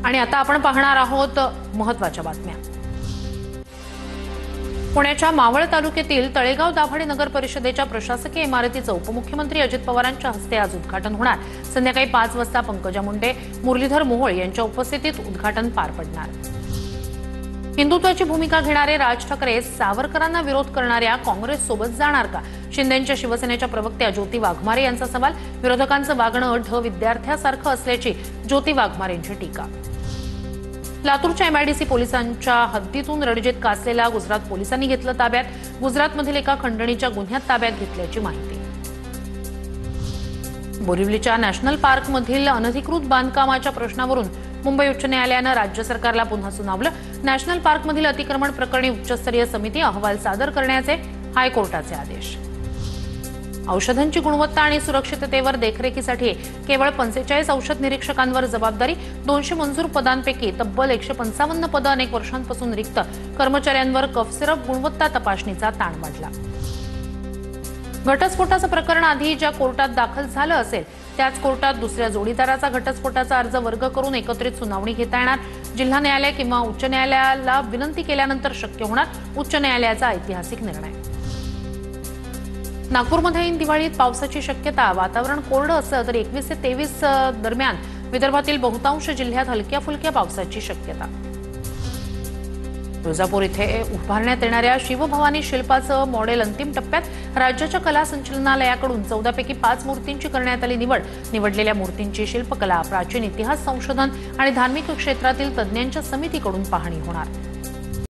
आणि आता आपण पाहणार आहोत महत्त्वाच्या बातम्या। पुण्याच्या मावळ तालुक्यातील तळेगाव दाभाडे नगर परिषदेच्या प्रशासकीय इमारतीचं उपमुख्यमंत्री अजित पवारांच्या हस्ते आज उद्घाटन होणार। संध्याकाळी 5 वाजता पंकजा मुंडे, मुरलीधर मोहोळ यांच्या उपस्थितीत उद्घाटन पार पडणार। हिंदुत्वाची भूमिका घेणारे राज ठाकरे सावरकरांना विरोध करणाऱ्या काँग्रेस सोबत जाणार का? शिंदेंच्या शिवसेनेच्या प्रवक्त्या ज्योती वाघमारे यांचा सवाल। विरोधकांचं वागणं ढ विद्यार्थ्यासारखं असल्याची ज्योती वाघमारेंची टीका। लातूरच्या एमआयडीसी पोलिसांच्या हद्दीतून रणजित कासलेला गुजरात पोलिसांनी घेतलं ताब्यात। गुजरातमधील एका खंडणीच्या गुन्ह्यात ताब्यात घेतल्याची माहिती। बोरिवलीच्या नॅशनल पार्कमधील अनधिकृत बांधकामाच्या प्रश्नावरून मुंबई उच्च न्यायालयानं राज्य सरकारला पुन्हा सुनावलं। नॅशनल पार्कमधील अतिक्रमण प्रकरणी उच्चस्तरीय समिती अहवाल सादर करण्याचे हायकोर्टाचे आदेश। औषधांची गुणवत्ता आणि सुरक्षिततेवर देखरेखीसाठी केवळ 45 औषध निरीक्षकांवर जबाबदारी। 200 मंजूर पदांपैकी तब्बल 155 पदं अनेक वर्षांपासून रिक्त। कर्मचाऱ्यांवर कफ सिरप गुणवत्ता तपासणीचा ताण वाढला। घटस्फोटाचं प्रकरण आधी ज्या कोर्टात दाखल झालं असेल त्याच कोर्टात दुसऱ्या जोडीदाराचा घटस्फोटाचा अर्ज वर्ग करून एकत्रित सुनावणी घेता येणार। जिल्हा न्यायालय किंवा उच्च न्यायालयाला विनंती केल्यानंतर शक्य होणार। उच्च न्यायालयाचा ऐतिहासिक निर्णय। नागपूरमध्ये ऐन दिवाळीत पावसाची शक्यता। वातावरण कोरडं असलं तरी 21 ते 23 दरम्यान विदर्भातील बहुतांश जिल्ह्यात हलक्या फुलक्या पावसाची शक्यता। तुळजापूर इथे उभारण्यात येणाऱ्या शिवभवानी शिल्पाचं मॉडेल अंतिम टप्प्यात। राज्याच्या कला संचालनालयाकडून 14 पैकी 5 मूर्तींची करण्यात आली निवड। निवडलेल्या मूर्तींची शिल्पकला, प्राचीन इतिहास संशोधन आणि धार्मिक क्षेत्रातील तज्ज्ञांच्या समितीकडून पाहणी होणार।